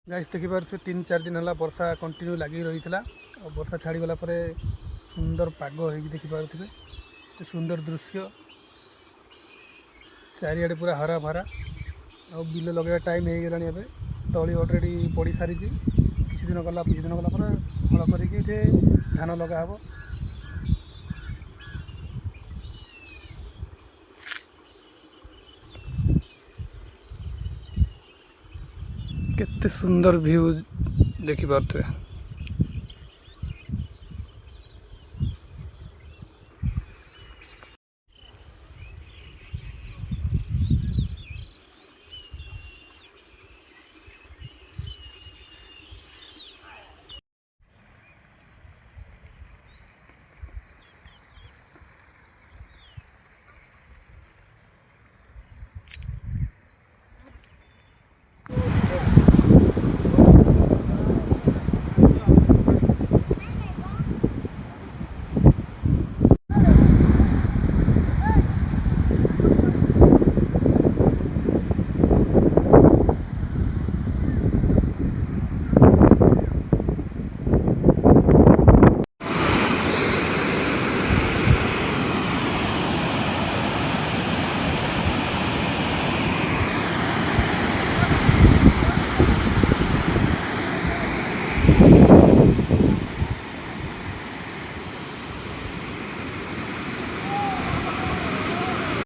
Guys देखिपारे 3-4 दिन है वर्षा continue लगी रही है और वर्षा छाड़ीगला सुंदर पाग हो देखिपे सुंदर दृश्य चारिआडे पूरा हरा भरा और बिल लगे टाइम हो गला तली अलरेडी पड़ सारी किसी दिन गला हल कर धान लगा हे केते सुंदर व्यू देखिपे।